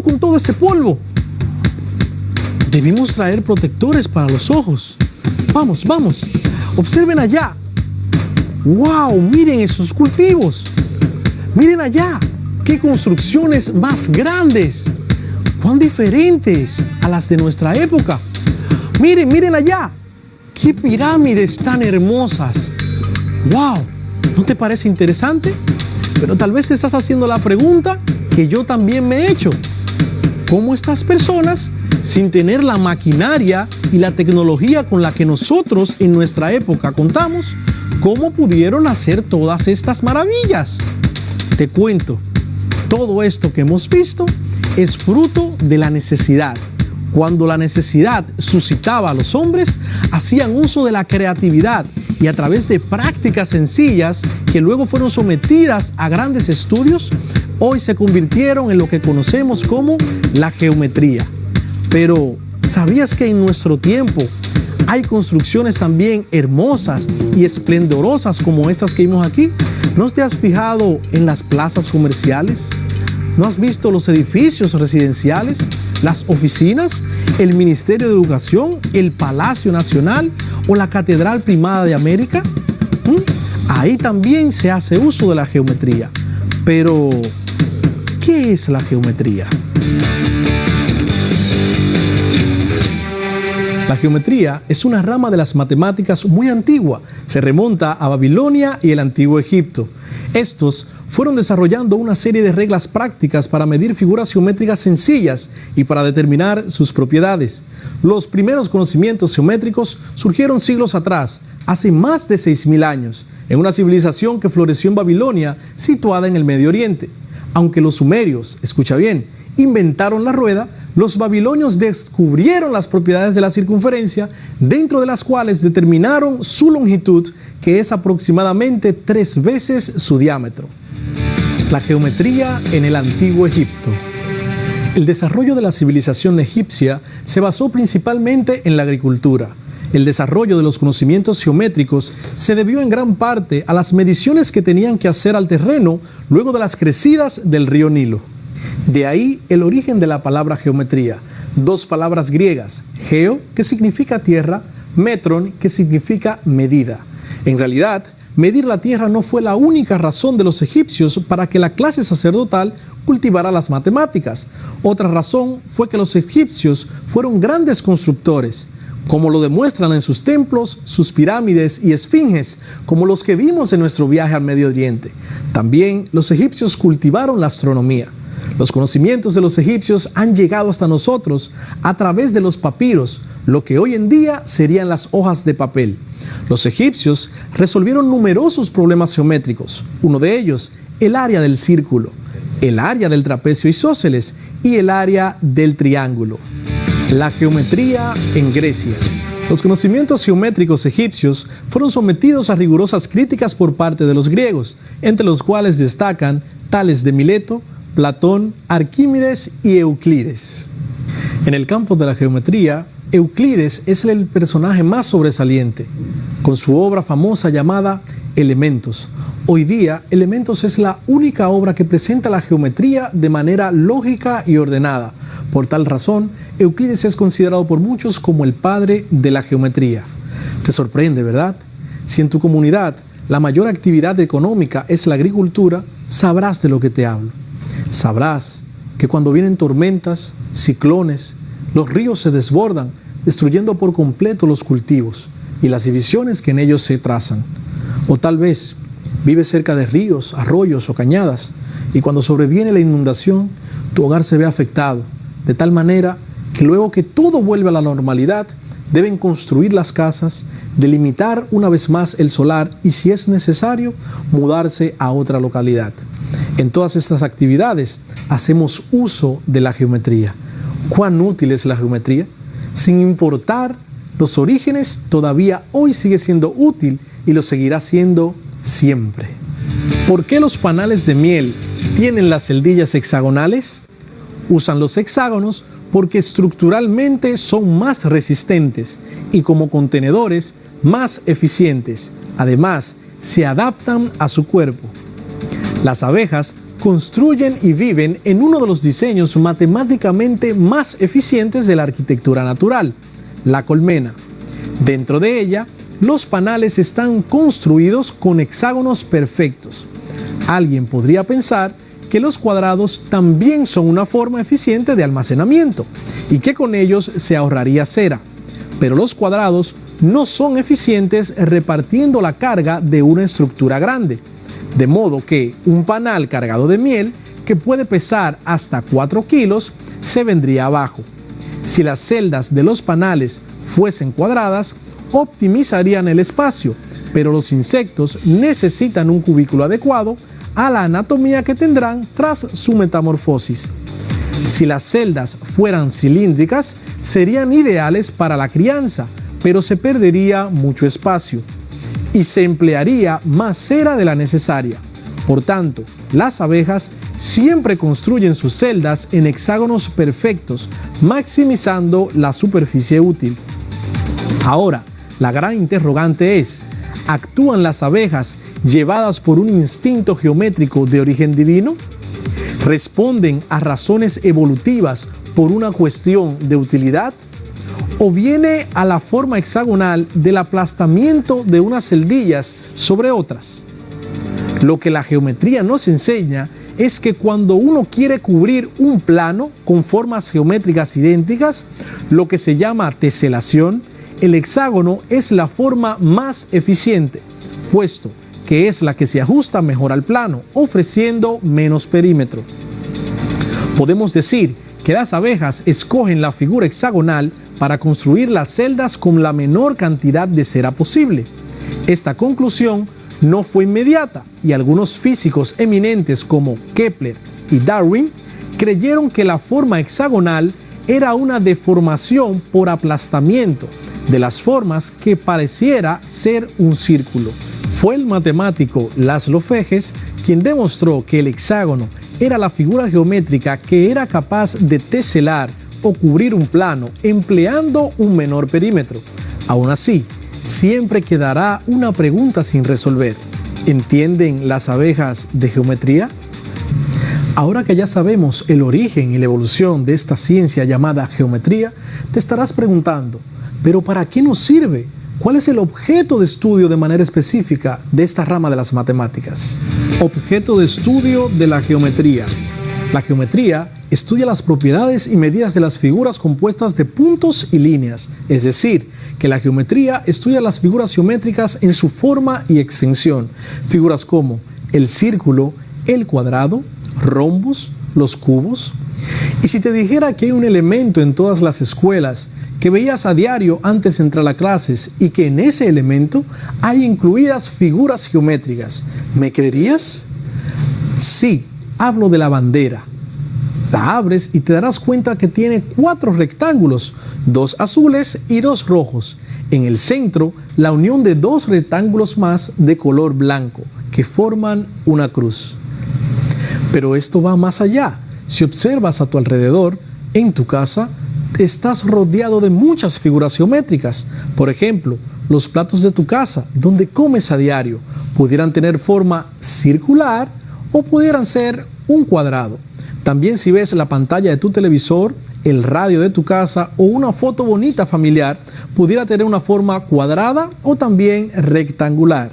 con todo ese polvo? Debimos traer protectores para los ojos. Vamos, vamos. Observen allá. ¡Wow! Miren esos cultivos. Miren allá. ¡Qué construcciones más grandes! ¡Cuán diferentes a las de nuestra época! Miren, miren allá. ¡Qué pirámides tan hermosas! ¡Wow! ¿No te parece interesante? Pero tal vez te estás haciendo la pregunta que yo también me he hecho. ¿Cómo estas personas, sin tener la maquinaria y la tecnología con la que nosotros en nuestra época contamos, cómo pudieron hacer todas estas maravillas? Te cuento, todo esto que hemos visto es fruto de la necesidad. Cuando la necesidad suscitaba a los hombres, hacían uso de la creatividad y a través de prácticas sencillas que luego fueron sometidas a grandes estudios, hoy se convirtieron en lo que conocemos como la geometría. Pero, ¿sabías que en nuestro tiempo hay construcciones también hermosas y esplendorosas como estas que vimos aquí? ¿No te has fijado en las plazas comerciales? ¿No has visto los edificios residenciales, las oficinas, el Ministerio de Educación, el Palacio Nacional o la Catedral Primada de América? Ahí también se hace uso de la geometría. Pero, ¿qué es la geometría? La geometría es una rama de las matemáticas muy antigua. Se remonta a Babilonia y el Antiguo Egipto. Estos fueron desarrollando una serie de reglas prácticas para medir figuras geométricas sencillas y para determinar sus propiedades. Los primeros conocimientos geométricos surgieron siglos atrás, hace más de 6.000 años, en una civilización que floreció en Babilonia, situada en el Medio Oriente. Aunque los sumerios, escucha bien, inventaron la rueda, los babilonios descubrieron las propiedades de la circunferencia, dentro de las cuales determinaron su longitud, que es aproximadamente 3 veces su diámetro. La geometría en el Antiguo Egipto. El desarrollo de la civilización egipcia se basó principalmente en la agricultura. El desarrollo de los conocimientos geométricos se debió en gran parte a las mediciones que tenían que hacer al terreno luego de las crecidas del río Nilo. De ahí el origen de la palabra geometría, 2 palabras griegas, geo, que significa tierra, metron, que significa medida. En realidad, medir la tierra no fue la única razón de los egipcios para que la clase sacerdotal cultivara las matemáticas. Otra razón fue que los egipcios fueron grandes constructores, como lo demuestran en sus templos, sus pirámides y esfinges, como los que vimos en nuestro viaje al Medio Oriente. También los egipcios cultivaron la astronomía. Los conocimientos de los egipcios han llegado hasta nosotros a través de los papiros, lo que hoy en día serían las hojas de papel. Los egipcios resolvieron numerosos problemas geométricos, uno de ellos, el área del círculo, el área del trapecio isósceles y el área del triángulo. La geometría en Grecia. Los conocimientos geométricos egipcios fueron sometidos a rigurosas críticas por parte de los griegos, entre los cuales destacan Tales de Mileto, Platón, Arquímedes y Euclides. En el campo de la geometría, Euclides es el personaje más sobresaliente, con su obra famosa llamada Elementos. Hoy día, Elementos es la única obra que presenta la geometría de manera lógica y ordenada. Por tal razón, Euclides es considerado por muchos como el padre de la geometría. Te sorprende, ¿verdad? Si en tu comunidad la mayor actividad económica es la agricultura, sabrás de lo que te hablo. Sabrás que cuando vienen tormentas, ciclones, los ríos se desbordan, destruyendo por completo los cultivos y las divisiones que en ellos se trazan. O tal vez vives cerca de ríos, arroyos o cañadas, y cuando sobreviene la inundación, tu hogar se ve afectado, de tal manera que luego que todo vuelve a la normalidad, deben construir las casas, delimitar una vez más el solar y, si es necesario, mudarse a otra localidad. En todas estas actividades hacemos uso de la geometría. ¿Cuán útil es la geometría? Sin importar los orígenes, todavía hoy sigue siendo útil y lo seguirá siendo siempre. ¿Por qué los panales de miel tienen las celdillas hexagonales? Usan los hexágonos porque estructuralmente son más resistentes y como contenedores más eficientes. Además, se adaptan a su cuerpo. Las abejas construyen y viven en uno de los diseños matemáticamente más eficientes de la arquitectura natural, la colmena. Dentro de ella, los panales están construidos con hexágonos perfectos. Alguien podría pensar que los cuadrados también son una forma eficiente de almacenamiento y que con ellos se ahorraría cera, pero los cuadrados no son eficientes repartiendo la carga de una estructura grande, de modo que un panal cargado de miel, que puede pesar hasta 4 kilos, se vendría abajo. Si las celdas de los panales fuesen cuadradas, optimizarían el espacio, pero los insectos necesitan un cubículo adecuado a la anatomía que tendrán tras su metamorfosis. Si las celdas fueran cilíndricas, serían ideales para la crianza, pero se perdería mucho espacio y se emplearía más cera de la necesaria. Por tanto, las abejas siempre construyen sus celdas en hexágonos perfectos, maximizando la superficie útil. Ahora, la gran interrogante es: ¿actúan las abejas llevadas por un instinto geométrico de origen divino? ¿Responden a razones evolutivas por una cuestión de utilidad? ¿O viene a la forma hexagonal del aplastamiento de unas celdillas sobre otras? Lo que la geometría nos enseña es que cuando uno quiere cubrir un plano con formas geométricas idénticas, lo que se llama teselación, el hexágono es la forma más eficiente, puesto que es la que se ajusta mejor al plano, ofreciendo menos perímetro. Podemos decir que las abejas escogen la figura hexagonal para construir las celdas con la menor cantidad de cera posible. Esta conclusión no fue inmediata y algunos físicos eminentes como Kepler y Darwin creyeron que la forma hexagonal era una deformación por aplastamiento de las formas que pareciera ser un círculo. Fue el matemático Laszlo Fejes quien demostró que el hexágono era la figura geométrica que era capaz de teselar o cubrir un plano empleando un menor perímetro. Aún así, siempre quedará una pregunta sin resolver. ¿Entienden las abejas de geometría? Ahora que ya sabemos el origen y la evolución de esta ciencia llamada geometría, te estarás preguntando, ¿pero para qué nos sirve? ¿Cuál es el objeto de estudio de manera específica de esta rama de las matemáticas? Objeto de estudio de la geometría. La geometría estudia las propiedades y medidas de las figuras compuestas de puntos y líneas, es decir, que la geometría estudia las figuras geométricas en su forma y extensión, figuras como el círculo, el cuadrado, rombos, los cubos. Y si te dijera que hay un elemento en todas las escuelas que veías a diario antes de entrar a clases y que en ese elemento hay incluidas figuras geométricas, ¿me creerías? Sí, hablo de la bandera. La abres y te darás cuenta que tiene 4 rectángulos, 2 azules y 2 rojos. En el centro, la unión de 2 rectángulos más de color blanco, que forman una cruz. Pero esto va más allá. Si observas a tu alrededor, en tu casa, estás rodeado de muchas figuras geométricas. Por ejemplo, los platos de tu casa, donde comes a diario, pudieran tener forma circular o pudieran ser un cuadrado. También si ves la pantalla de tu televisor, el radio de tu casa o una foto bonita familiar, pudiera tener una forma cuadrada o también rectangular.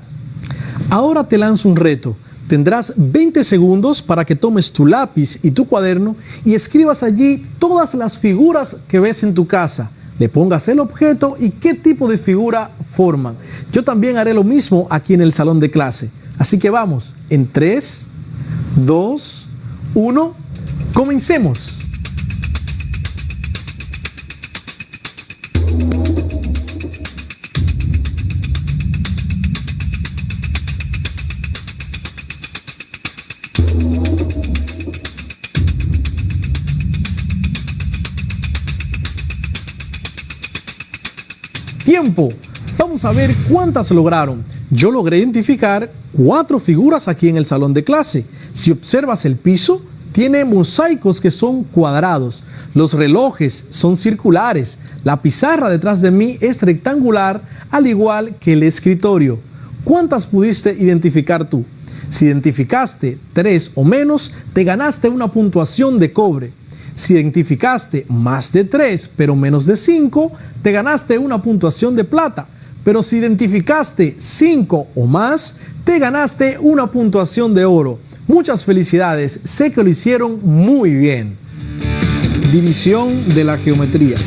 Ahora te lanzo un reto. Tendrás 20 segundos para que tomes tu lápiz y tu cuaderno y escribas allí todas las figuras que ves en tu casa. Le pongas el objeto y qué tipo de figura forman. Yo también haré lo mismo aquí en el salón de clase. Así que vamos, en 3, 2, 1, comencemos. Tiempo. Vamos a ver cuántas lograron. Yo logré identificar 4 figuras aquí en el salón de clase. Si observas el piso, tiene mosaicos que son cuadrados. Los relojes son circulares. La pizarra detrás de mí es rectangular, al igual que el escritorio. ¿Cuántas pudiste identificar tú? Si identificaste 3 o menos, te ganaste una puntuación de cobre. Si identificaste más de 3 pero menos de 5, te ganaste una puntuación de plata. Pero si identificaste 5 o más, te ganaste una puntuación de oro. Muchas felicidades, sé que lo hicieron muy bien. División de la geometría.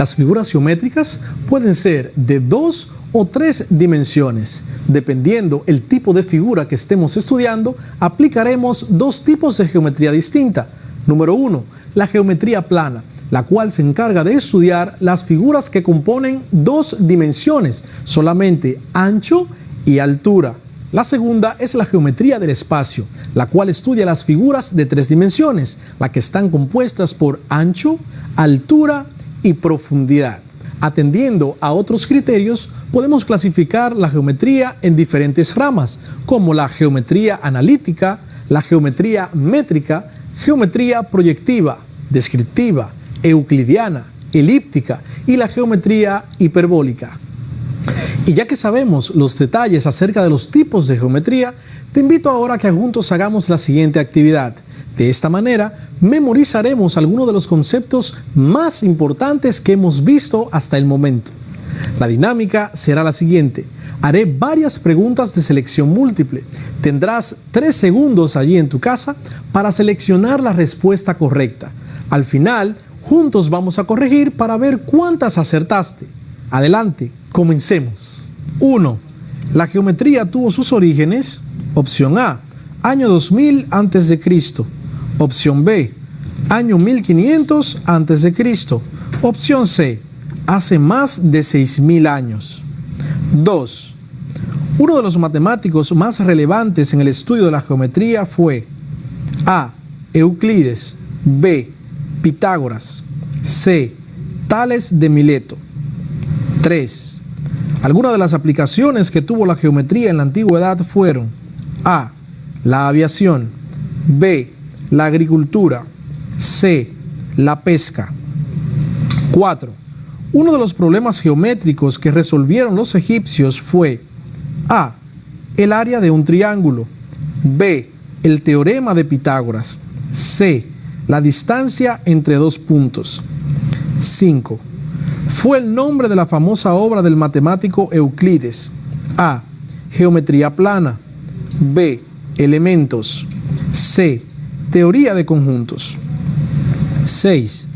Las figuras geométricas pueden ser de 2 o 3 dimensiones. Dependiendo el tipo de figura que estemos estudiando, aplicaremos 2 tipos de geometría distinta. Número 1, la geometría plana, la cual se encarga de estudiar las figuras que componen 2 dimensiones, solamente ancho y altura. La segunda es la geometría del espacio, la cual estudia las figuras de 3 dimensiones, las que están compuestas por ancho, altura y profundidad. Atendiendo a otros criterios, podemos clasificar la geometría en diferentes ramas, como la geometría analítica, la geometría métrica, geometría proyectiva, descriptiva, euclidiana, elíptica y la geometría hiperbólica. Y ya que sabemos los detalles acerca de los tipos de geometría, te invito ahora a que juntos hagamos la siguiente actividad. De esta manera, memorizaremos algunos de los conceptos más importantes que hemos visto hasta el momento. La dinámica será la siguiente. Haré varias preguntas de selección múltiple. Tendrás 3 segundos allí en tu casa para seleccionar la respuesta correcta. Al final, juntos vamos a corregir para ver cuántas acertaste. Adelante, comencemos. 1. La geometría tuvo sus orígenes. Opción A, año 2000 a.C. Opción B, año 1500 a.C. Opción C, hace más de 6000 años. 2. Uno de los matemáticos más relevantes en el estudio de la geometría fue A, Euclides, B, Pitágoras, C, Tales de Mileto. 3. Algunas de las aplicaciones que tuvo la geometría en la antigüedad fueron A, la aviación, B, la agricultura, C, la pesca. 4. Uno de los problemas geométricos que resolvieron los egipcios fue A, el área de un triángulo, B, el teorema de Pitágoras, C, la distancia entre 2 puntos. 5. Fue el nombre de la famosa obra del matemático Euclides. A, geometría plana, B, elementos, C, teoría de conjuntos. 6.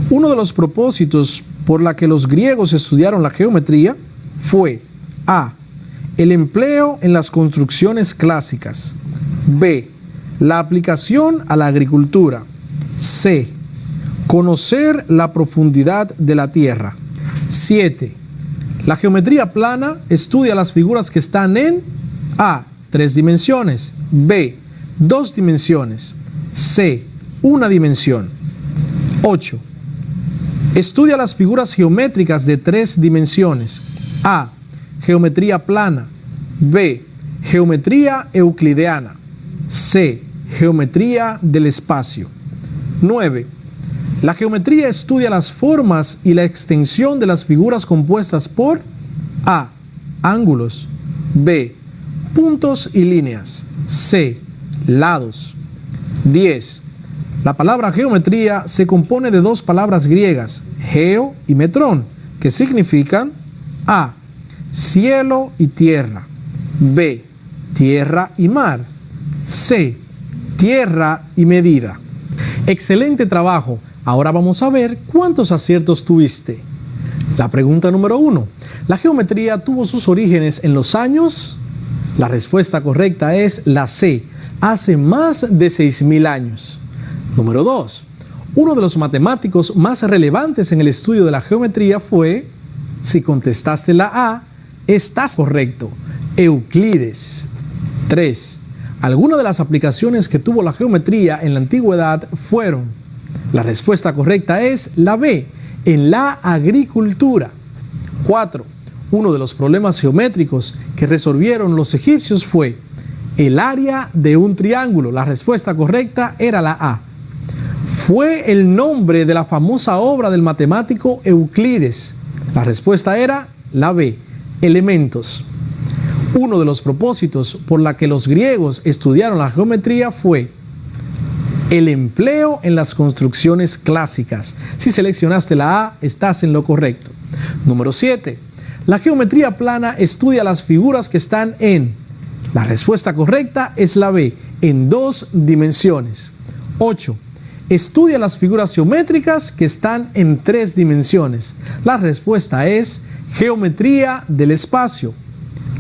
Uno de los propósitos por la que los griegos estudiaron la geometría fue A, el empleo en las construcciones clásicas, B, la aplicación a la agricultura, C, conocer la profundidad de la tierra. 7. La geometría plana estudia las figuras que están en A, 3 dimensiones, B, 2 dimensiones, C, 1 dimensión. 8. Estudia las figuras geométricas de 3 dimensiones. A, geometría plana, B, geometría euclideana, C, geometría del espacio. 9. La geometría estudia las formas y la extensión de las figuras compuestas por A, ángulos, B, puntos y líneas, C, lados. 10. La palabra geometría se compone de 2 palabras griegas, geo y metrón, que significan A, cielo y tierra, B, tierra y mar, C, tierra y medida. Excelente trabajo. Ahora vamos a ver cuántos aciertos tuviste. La pregunta número 1. ¿La geometría tuvo sus orígenes en los años? La respuesta correcta es la C, hace más de 6000 años. Número 2. Uno de los matemáticos más relevantes en el estudio de la geometría fue, si contestaste la A, estás correcto, Euclides. 3. Algunas de las aplicaciones que tuvo la geometría en la antigüedad fueron, la respuesta correcta es la B, en la agricultura. 4. Uno de los problemas geométricos que resolvieron los egipcios fue el área de un triángulo. La respuesta correcta era la A. Fue el nombre de la famosa obra del matemático Euclides. La respuesta era la B, elementos. Uno de los propósitos por la que los griegos estudiaron la geometría fue el empleo en las construcciones clásicas. Si seleccionaste la A, estás en lo correcto. Número 7. La geometría plana estudia las figuras que están en. La respuesta correcta es la B, en 2 dimensiones. 8. Estudia las figuras geométricas que están en 3 dimensiones. La respuesta es geometría del espacio.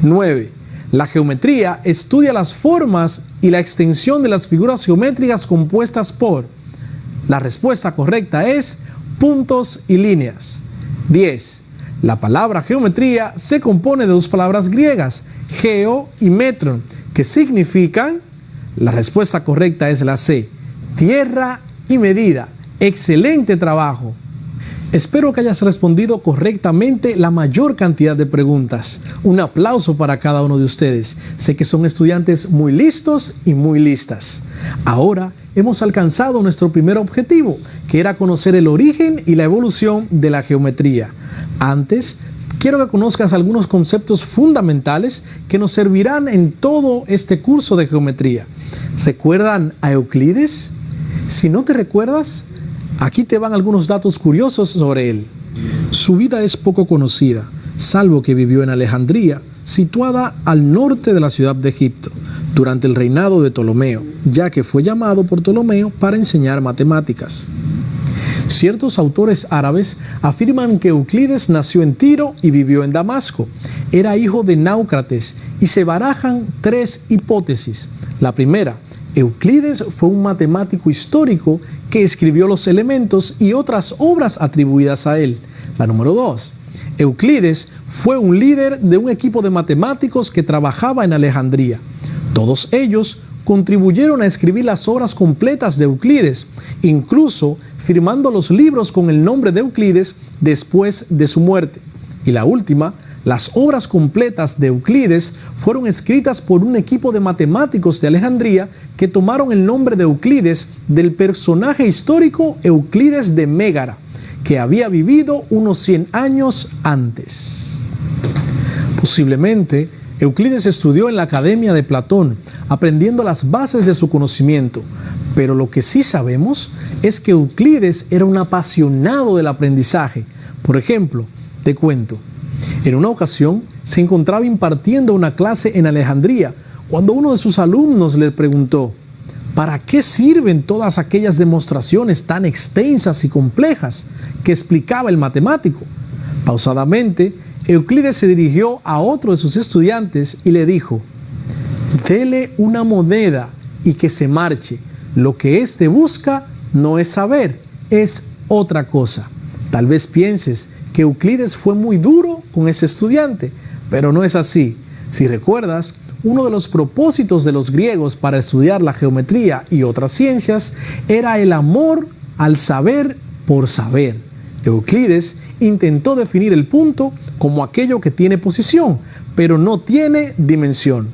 9. La geometría estudia las formas y la extensión de las figuras geométricas compuestas por. La respuesta correcta es puntos y líneas. 10. La palabra geometría se compone de 2 palabras griegas, geo y metron, que significan. La respuesta correcta es la C, tierra y medida. Excelente trabajo. Espero que hayas respondido correctamente la mayor cantidad de preguntas. Un aplauso para cada uno de ustedes. Sé que son estudiantes muy listos y muy listas. Ahora hemos alcanzado nuestro primer objetivo, que era conocer el origen y la evolución de la geometría. Antes, quiero que conozcas algunos conceptos fundamentales que nos servirán en todo este curso de geometría. ¿Recuerdan a Euclides? Si no te recuerdas, aquí te van algunos datos curiosos sobre él. Su vida es poco conocida, salvo que vivió en Alejandría, situada al norte de la ciudad de Egipto, durante el reinado de Ptolomeo, ya que fue llamado por Ptolomeo para enseñar matemáticas. Ciertos autores árabes afirman que Euclides nació en Tiro y vivió en Damasco. Era hijo de Náucrates y se barajan 3 hipótesis. La primera, Euclides fue un matemático histórico que escribió los elementos y otras obras atribuidas a él. La número 2, Euclides fue un líder de un equipo de matemáticos que trabajaba en Alejandría. Todos ellos contribuyeron a escribir las obras completas de Euclides, incluso firmando los libros con el nombre de Euclides después de su muerte. Y la última, las obras completas de Euclides fueron escritas por un equipo de matemáticos de Alejandría que tomaron el nombre de Euclides del personaje histórico Euclides de Mégara, que había vivido unos 100 años antes. Posiblemente, Euclides estudió en la Academia de Platón, aprendiendo las bases de su conocimiento, pero lo que sí sabemos es que Euclides era un apasionado del aprendizaje. Por ejemplo, te cuento, en una ocasión se encontraba impartiendo una clase en Alejandría cuando uno de sus alumnos le preguntó: ¿para qué sirven todas aquellas demostraciones tan extensas y complejas que explicaba el matemático? Pausadamente, Euclides se dirigió a otro de sus estudiantes y le dijo: dele una moneda y que se marche. Lo que éste busca no es saber, es otra cosa. Tal vez pienses que Euclides fue muy duro con ese estudiante, pero no es así. Si recuerdas, uno de los propósitos de los griegos para estudiar la geometría y otras ciencias era el amor al saber por saber. Euclides intentó definir el punto como aquello que tiene posición, pero no tiene dimensión.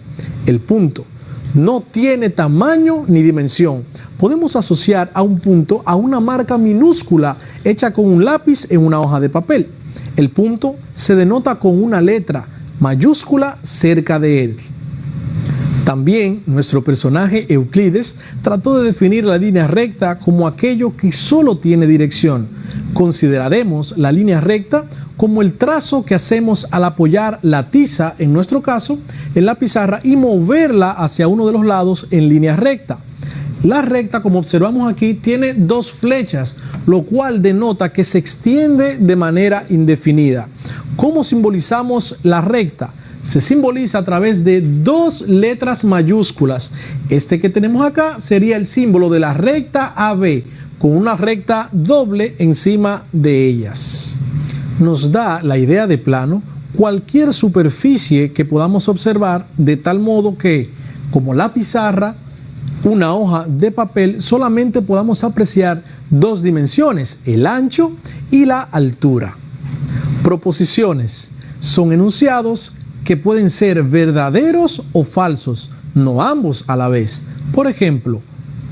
El punto no tiene tamaño ni dimensión. Podemos asociar a un punto a una marca minúscula hecha con un lápiz en una hoja de papel. El punto se denota con una letra mayúscula cerca de él. También nuestro personaje Euclides trató de definir la línea recta como aquello que solo tiene dirección. Consideraremos la línea recta como el trazo que hacemos al apoyar la tiza, en nuestro caso, en la pizarra y moverla hacia uno de los lados en línea recta. La recta, como observamos aquí, tiene 2 flechas, lo cual denota que se extiende de manera indefinida. ¿Cómo simbolizamos la recta? Se simboliza a través de 2 letras mayúsculas. Este que tenemos acá sería el símbolo de la recta AB, con una recta doble encima de ellas. Nos da la idea de plano cualquier superficie que podamos observar, de tal modo que, como la pizarra, una hoja de papel, solamente podamos apreciar 2 dimensiones, el ancho y la altura. Proposiciones son enunciados que pueden ser verdaderos o falsos, no ambos a la vez. Por ejemplo,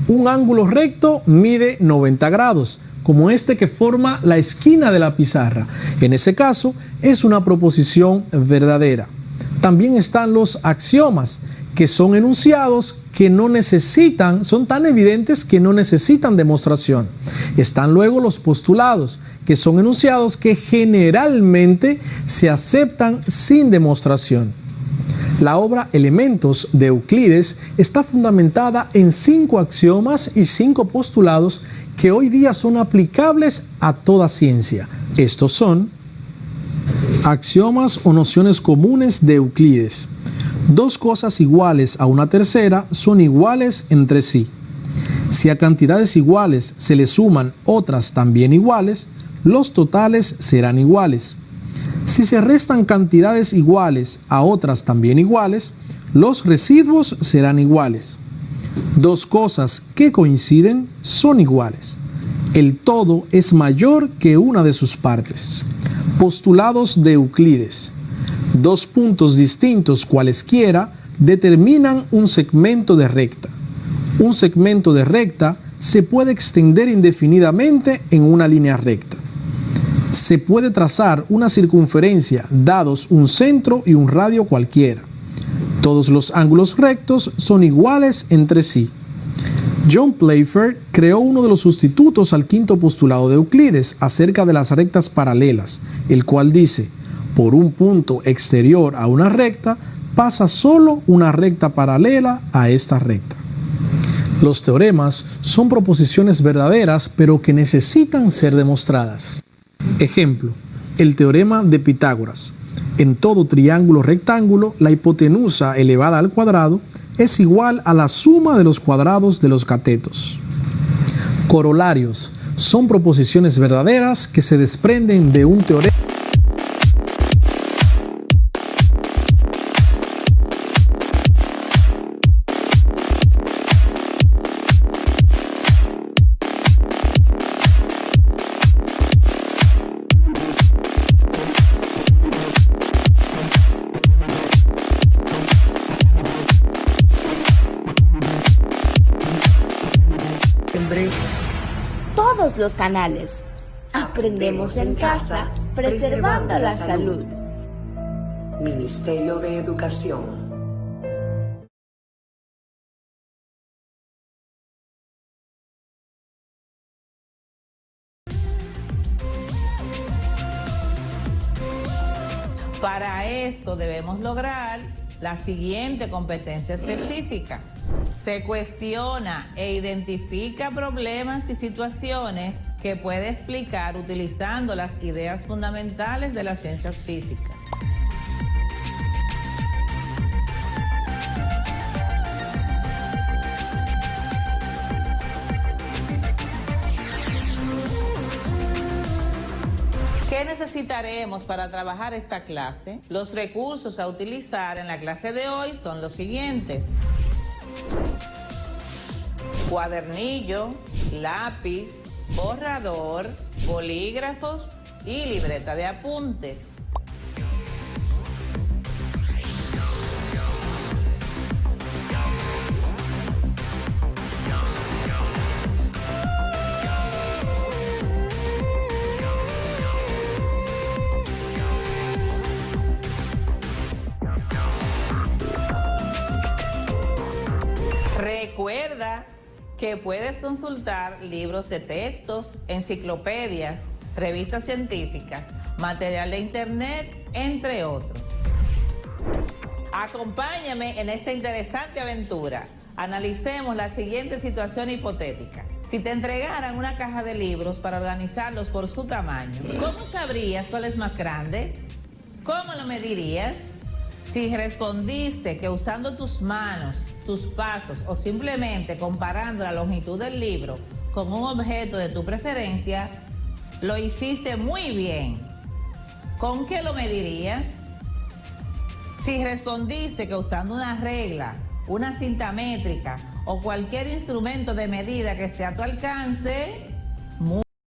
un ángulo recto mide 90 grados, como este que forma la esquina de la pizarra. En ese caso, es una proposición verdadera. También están los axiomas, que son enunciados que no necesitan, son tan evidentes que no necesitan demostración. Están luego los postulados, que son enunciados que generalmente se aceptan sin demostración. La obra Elementos de Euclides está fundamentada en 5 axiomas y 5 postulados que hoy día son aplicables a toda ciencia. Estos son axiomas o nociones comunes de Euclides. 2 cosas iguales a una tercera son iguales entre sí. Si a cantidades iguales se le suman otras también iguales, los totales serán iguales. Si se restan cantidades iguales a otras también iguales, los residuos serán iguales. 2 cosas que coinciden son iguales. El todo es mayor que una de sus partes. Postulados de Euclides. 2 puntos distintos cualesquiera determinan un segmento de recta. Un segmento de recta se puede extender indefinidamente en una línea recta. Se puede trazar una circunferencia dados un centro y un radio cualquiera. Todos los ángulos rectos son iguales entre sí. John Playfair creó uno de los sustitutos al 5º postulado de Euclides acerca de las rectas paralelas, el cual dice: por un punto exterior a una recta pasa solo una recta paralela a esta recta. Los teoremas son proposiciones verdaderas, pero que necesitan ser demostradas. Ejemplo, el teorema de Pitágoras. En todo triángulo rectángulo, la hipotenusa elevada al cuadrado es igual a la suma de los cuadrados de los catetos. Corolarios son proposiciones verdaderas que se desprenden de un teorema. Todos los canales. Aprendemos en casa, preservando la salud. Ministerio de Educación. Para esto debemos lograr la siguiente competencia específica. Se cuestiona e identifica problemas y situaciones que puede explicar utilizando las ideas fundamentales de las ciencias físicas. ¿Qué necesitaremos para trabajar esta clase? Los recursos a utilizar en la clase de hoy son los siguientes: cuadernillo, lápiz, borrador, bolígrafos y libreta de apuntes. Recuerda que puedes consultar libros de textos, enciclopedias, revistas científicas, material de internet, entre otros. Acompáñame en esta interesante aventura. Analicemos la siguiente situación hipotética. Si te entregaran una caja de libros para organizarlos por su tamaño, ¿cómo sabrías cuál es más grande? ¿Cómo lo medirías? Si respondiste que usando tus manos, tus pasos o simplemente comparando la longitud del libro con un objeto de tu preferencia, lo hiciste muy bien. ¿Con qué lo medirías? Si respondiste que usando una regla, una cinta métrica o cualquier instrumento de medida que esté a tu alcance,